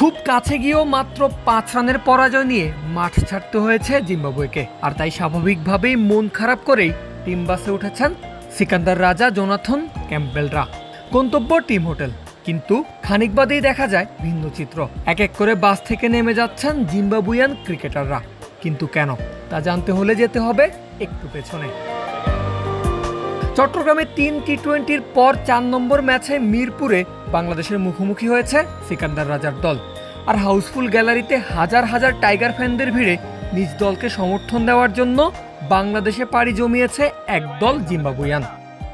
খুব কাছে গিয়েও মাত্র ৫ রানের পরাজয় নিয়ে মাঠ ছাড়তে হয়েছে জিম্বাবুয়েকে। আর তাই স্বাভাবিকভাবেই মন খারাপ করেই টিম বাসে উঠেছেন সিকান্দার রাজা, জোনাথন ক্যাম্পবেলরা। গন্তব্য টিম হোটেল। কিন্তু খানিক বাদেই দেখা যায় ভিন্ন চিত্র। এক এক করে বাস থেকে নেমে যাচ্ছেন জিম্বাবুয়ান ক্রিকেটাররা। কিন্তু কেন, তা জানতে হলে যেতে হবে একটু পেছনে। চট্টগ্রামে ৩ টি-20-র পর ৪ নম্বর ম্যাচে মিরপুরে বাংলাদেশের মুখোমুখি হয়েছে সিকান্দার রাজার দল। আর হাউসফুল গ্যালারিতে হাজার হাজার টাইগার ফ্যানদের ভিড়ে নিজ দলকে সমর্থন দেওয়ার জন্য বাংলাদেশে পাড়ি জমিয়েছে একদল জিম্বাবুয়ান।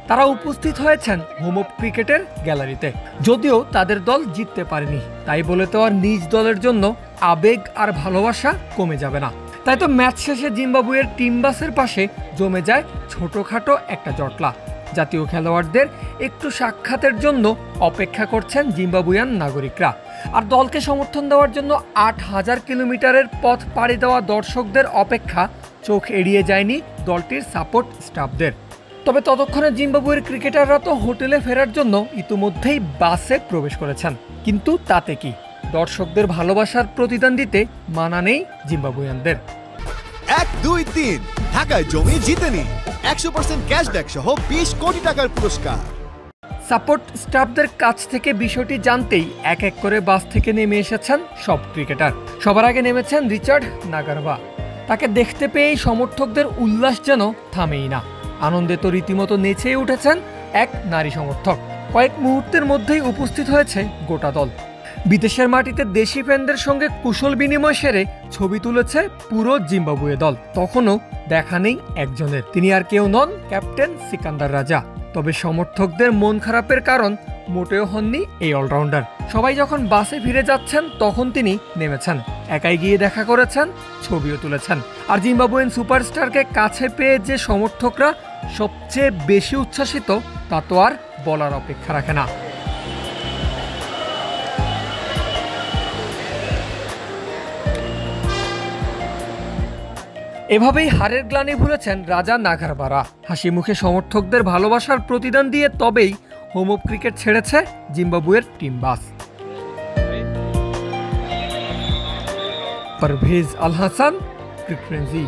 তারা উপস্থিত হয়েছেন হোম অফ ক্রিকেটের গ্যালারিতে। যদিও তাদের দল জিততে পারেনি, তাই বলে তো আর নিজ দলের জন্য আবেগ আর ভালোবাসা কমে যাবে না। তাই তো ম্যাচ শেষে জিম্বাবুয়ের টিম বাসের পাশে জমে যায় ছোটখাটো একটা জটলা। জাতীয় খেলোয়াড়দের একটু সাক্ষাতের জন্য অপেক্ষা করছেন জিম্বাবুয়ান নাগরিকরা। আর দলকে সমর্থন দেওয়ার জন্য ৮,০০০ কিলোমিটারের পথ পাড়ি দেওয়া দর্শকদের অপেক্ষা চোখ এড়িয়ে যায়নি দলটির সাপোর্ট স্টাফদের। তবে ততক্ষণে জিম্বাবুয়ের ক্রিকেটাররা তো হোটেলে ফেরার জন্য ইতিমধ্যেই বাসে প্রবেশ করেছেন। কিন্তু তাতে কি, দর্শকদের ভালোবাসার প্রতিদান দিতে মানা নেই জিম্বাবুয়ানদের। ১, ২, ৩ ঢাকায় জমি জিতে নিন ১০০% ক্যাশব্যাক সহ ২০ কোটি টাকার পুরস্কার। সাপোর্ট স্টাফদের কাছ থেকে বিষয়টি জানতেই এক এক করে বাস থেকে নেমে এসেছেন সব ক্রিকেটার। সবার আগে নেমেছেন রিচার্ড নাগারভা। তাকে দেখতে পেয়েই সমর্থকদের উল্লাস যেন থামেই না। আনন্দে তো রীতিমতো নেচেই উঠেছেন এক নারী সমর্থক। কয়েক মুহূর্তের মধ্যেই উপস্থিত হয়েছে গোটা দল। বিদেশের মাটিতে দেশি ফ্যানদের সঙ্গে কুশল বিনিময় সেরে ছবি তুলেছে পুরো জিম্বাবুয়ে দল। তখনও দেখা নেই একজনের, তিনি আর কেউ নন, ক্যাপ্টেন সিকান্দার রাজা। তবে সমর্থকদের মন খারাপের কারণ মোটেও হননি এই অলরাউন্ডার। সবাই যখন বাসে ফিরে যাচ্ছেন তখন তিনি নেমেছেন, একাই গিয়ে দেখা করেছেন, ছবিও তুলেছেন। আর জিম্বাবুয়ান সুপারস্টারকে কাছে পেয়ে যে সমর্থকরা সবচেয়ে বেশি উচ্ছ্বাসিত তা তো আর বলার অপেক্ষা রাখে না। এভাবেই হারের গ্লানি ভুলেছেন রাজা নাগারভারা। হাসি মুখে সমর্থকদের ভালোবাসার প্রতিদান দিয়ে তবেই হোম অফ ক্রিকেট ছেড়েছে জিম্বাবুয়ের টিম বাস। পারভেজ আল হাসান, ক্রিক ফ্রেন্সি।